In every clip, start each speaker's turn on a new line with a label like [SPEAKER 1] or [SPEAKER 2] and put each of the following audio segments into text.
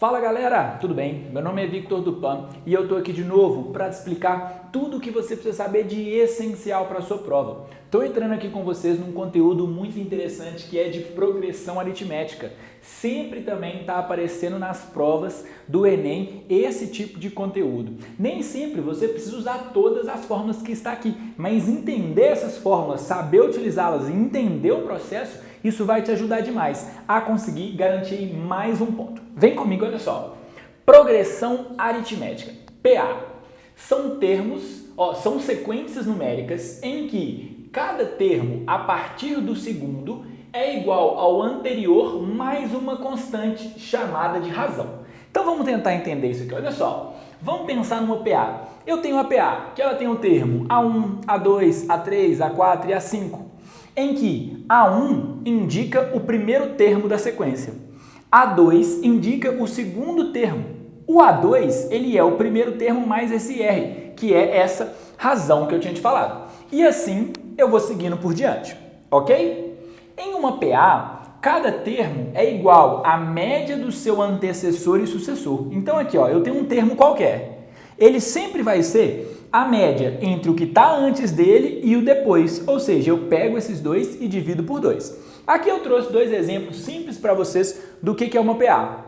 [SPEAKER 1] Fala galera, tudo bem? Meu nome é Victor Dupan e eu tô aqui de novo para te explicar tudo o que você precisa saber de essencial para a sua prova. Tô entrando aqui com vocês num conteúdo muito interessante que é de progressão aritmética. Sempre também está aparecendo nas provas do Enem esse tipo de conteúdo. Nem sempre você precisa usar todas as fórmulas que está aqui, mas entender essas fórmulas, saber utilizá-las e entender o processo, isso vai te ajudar demais a conseguir garantir mais um ponto. Vem comigo, olha só. Progressão aritmética, PA. São termos, são sequências numéricas em que cada termo a partir do segundo é igual ao anterior mais uma constante chamada de razão. Então vamos tentar entender isso aqui. Olha só, vamos pensar numa PA. Eu tenho uma PA que ela tem o termo A1, A2, A3, A4 e A5, em que A1 indica o primeiro termo da sequência, A2 indica o segundo termo, o A2 ele é o primeiro termo mais esse R, que é essa razão que eu tinha te falado. E assim eu vou seguindo por diante, ok? Em uma PA, cada termo é igual à média do seu antecessor e sucessor. Então aqui, eu tenho um termo qualquer. Ele sempre vai ser a média entre o que está antes dele e o depois. Ou seja, eu pego esses dois e divido por 2. Aqui eu trouxe dois exemplos simples para vocês do que é uma PA.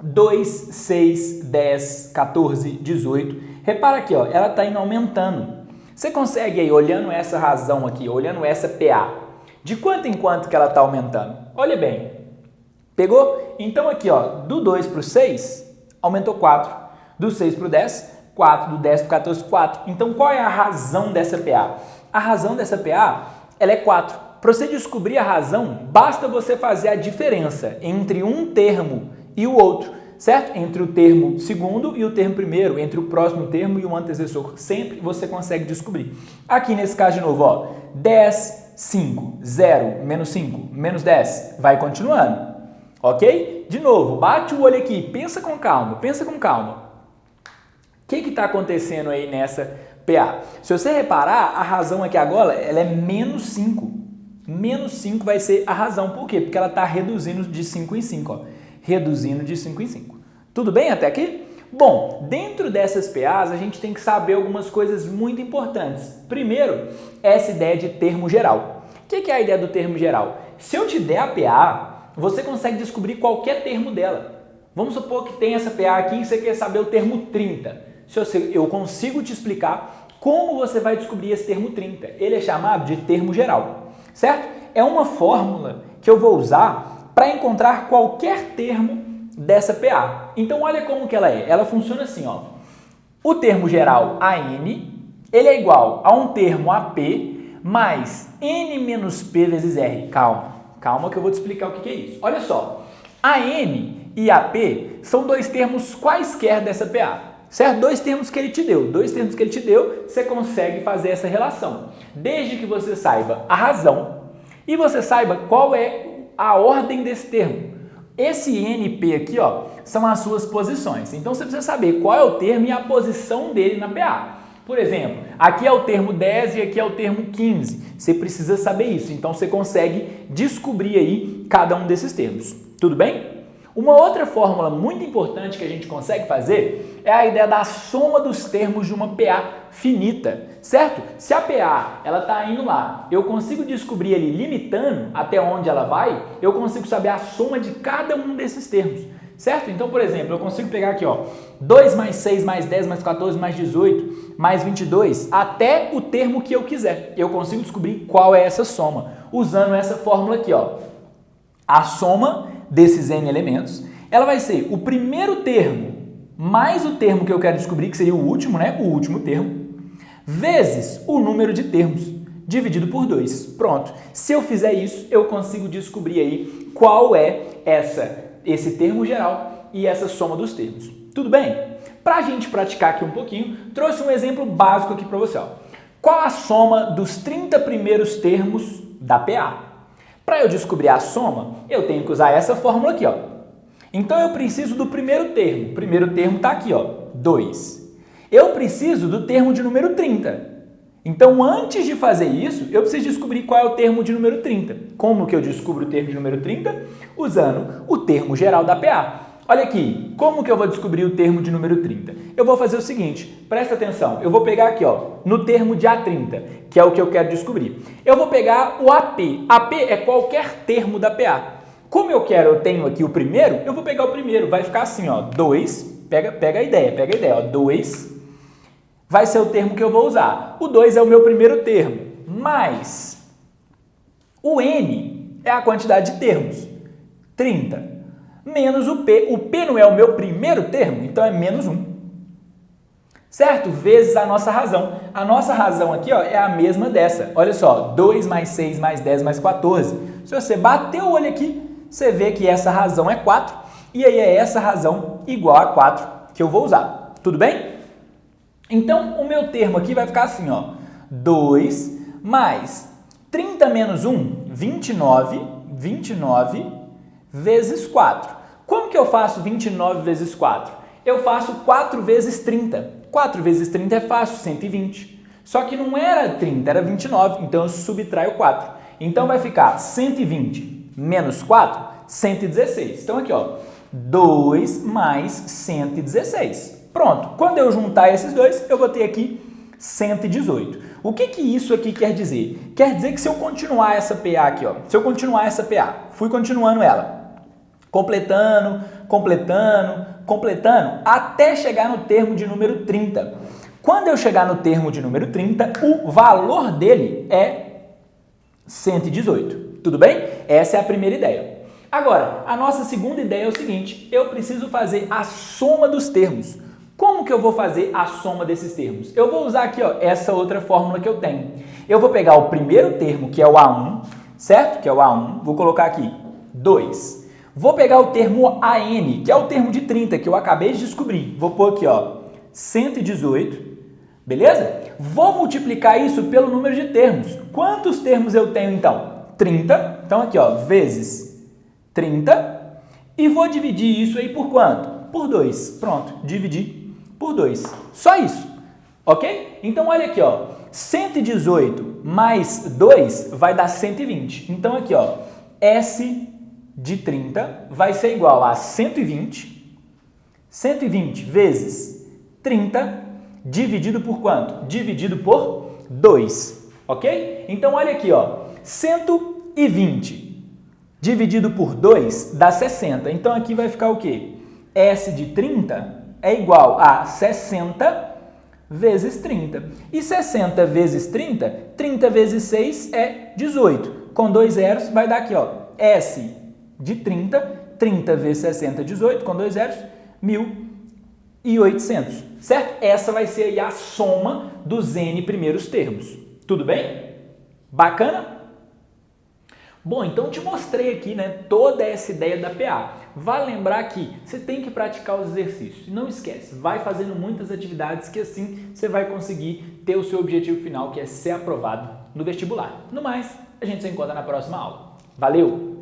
[SPEAKER 1] 2, 6, 10, 14, 18. Repara aqui, ela está indo aumentando. Você consegue aí, olhando essa razão aqui, olhando essa PA, de quanto em quanto que ela está aumentando? Olha bem. Pegou? Então aqui, do 2 para o 6, aumentou 4. Do 6 para o 10, 4. Do 10 para o 14, 4. Então qual é a razão dessa PA? A razão dessa PA, ela é 4. Para você descobrir a razão, basta você fazer a diferença entre um termo e o outro, certo? Entre o termo segundo e o termo primeiro, entre o próximo termo e o antecessor. Sempre você consegue descobrir. Aqui nesse caso de novo, 10, 5, 0, menos 5, menos 10. Vai continuando, ok? De novo, bate o olho aqui, pensa com calma, pensa com calma. O que está acontecendo aí nessa PA? Se você reparar, a razão aqui agora ela é menos 5. Menos 5 vai ser a razão. Por quê? Porque ela está reduzindo de 5 em 5. Reduzindo de 5 em 5. Tudo bem até aqui? Bom, dentro dessas PAs a gente tem que saber algumas coisas muito importantes. Primeiro, essa ideia de termo geral. O que é a ideia do termo geral? Se eu te der a PA, você consegue descobrir qualquer termo dela. Vamos supor que tem essa PA aqui e você quer saber o termo 30. Eu consigo te explicar como você vai descobrir esse termo 30. Ele é chamado de termo geral, certo? É uma fórmula que eu vou usar para encontrar qualquer termo dessa PA. Então olha como que ela é. Ela funciona assim, O termo geral AN, ele é igual a um termo AP mais N menos P vezes R. Calma que eu vou te explicar o que é isso. Olha só, AN e AP são dois termos quaisquer dessa PA. Certo? Dois termos que ele te deu. Você consegue fazer essa relação. Desde que você saiba a razão e você saiba qual é a ordem desse termo. Esse NP aqui, são as suas posições. Então você precisa saber qual é o termo e a posição dele na PA. Por exemplo, aqui é o termo 10 e aqui é o termo 15. Você precisa saber isso. Então você consegue descobrir aí cada um desses termos. Tudo bem? Uma outra fórmula muito importante que a gente consegue fazer é a ideia da soma dos termos de uma PA finita, certo? Se a PA ela está indo lá, eu consigo descobrir ali limitando até onde ela vai, eu consigo saber a soma de cada um desses termos, certo? Então, por exemplo, eu consigo pegar aqui, 2 mais 6 mais 10 mais 14 mais 18 mais 22, até o termo que eu quiser. Eu consigo descobrir qual é essa soma, usando essa fórmula aqui, A soma desses N elementos, ela vai ser o primeiro termo mais o termo que eu quero descobrir, que seria o último, né? O último termo, vezes o número de termos, dividido por 2. Pronto. Se eu fizer isso, eu consigo descobrir aí qual é esse termo geral e essa soma dos termos. Tudo bem? Para a gente praticar aqui um pouquinho, trouxe um exemplo básico aqui para você. Qual a soma dos 30 primeiros termos da PA? Para eu descobrir a soma, eu tenho que usar essa fórmula aqui, Então eu preciso do primeiro termo. O primeiro termo está aqui, 2. Eu preciso do termo de número 30. Então, antes de fazer isso, eu preciso descobrir qual é o termo de número 30. Como que eu descubro o termo de número 30? Usando o termo geral da PA. Olha aqui, como que eu vou descobrir o termo de número 30? Eu vou fazer o seguinte, presta atenção, eu vou pegar aqui, ó, no termo de A30, que é o que eu quero descobrir. Eu vou pegar o AP. AP é qualquer termo da PA. Como eu tenho aqui o primeiro, eu vou pegar o primeiro, vai ficar assim, ó, 2, pega a ideia, ó, 2 vai ser o termo que eu vou usar. O 2 é o meu primeiro termo, mais o N é a quantidade de termos, 30. Menos o P. O P não é o meu primeiro termo, então é menos 1. Certo? Vezes a nossa razão. A nossa razão aqui, ó, é a mesma dessa. Olha só, 2 mais 6 mais 10 mais 14. Se você bater o olho aqui, você vê que essa razão é 4. E aí é essa razão igual a 4 que eu vou usar. Tudo bem? Então, o meu termo aqui vai ficar assim, ó. 2 mais 30 menos 1, 29 vezes 4. Como que eu faço 29 vezes 4? Eu faço 4 vezes 30. 4 vezes 30 é fácil, 120. Só que não era 30, era 29, então eu subtraio 4. Então vai ficar 120 menos 4, 116. Então aqui, ó, 2 mais 116. Pronto. Quando eu juntar esses dois, eu vou ter aqui 118. O que isso aqui quer dizer? Quer dizer que se eu continuar essa PA aqui, ó, se eu continuar essa PA, fui continuando ela, completando, até chegar no termo de número 30. Quando eu chegar no termo de número 30, o valor dele é 118. Tudo bem? Essa é a primeira ideia. Agora, a nossa segunda ideia é o seguinte, eu preciso fazer a soma dos termos. Como que eu vou fazer a soma desses termos? Eu vou usar aqui, ó, essa outra fórmula que eu tenho. Eu vou pegar o primeiro termo, que é o A1, certo? Que é o A1, vou colocar aqui 2. Vou pegar o termo AN, que é o termo de 30, que eu acabei de descobrir. Vou pôr aqui, ó, 118, beleza? Vou multiplicar isso pelo número de termos. Quantos termos eu tenho, então? 30. Então, aqui, ó, vezes 30. E vou dividir isso aí por quanto? Por 2. Pronto, dividir por 2. Só isso, ok? Então, olha aqui, ó, 118 mais 2 vai dar 120. Então, aqui, ó, S de 30 vai ser igual a 120 vezes 30 dividido por quanto? Dividido por 2, ok? Então, olha aqui, ó, 120 dividido por 2 dá 60. Então, aqui vai ficar o quê? S de 30 é igual a 60 vezes 30. E 60 vezes 30, 30 vezes 6 é 18. Com 2 zeros vai dar aqui, ó, S de 30, 30 vezes 60, 18, com 2 zeros, 1.800, certo? Essa vai ser aí a soma dos N primeiros termos. Tudo bem? Bacana? Bom, então te mostrei aqui, né, toda essa ideia da PA. Vale lembrar que você tem que praticar os exercícios. Não esquece, vai fazendo muitas atividades que assim você vai conseguir ter o seu objetivo final, que é ser aprovado no vestibular. No mais, a gente se encontra na próxima aula. Valeu!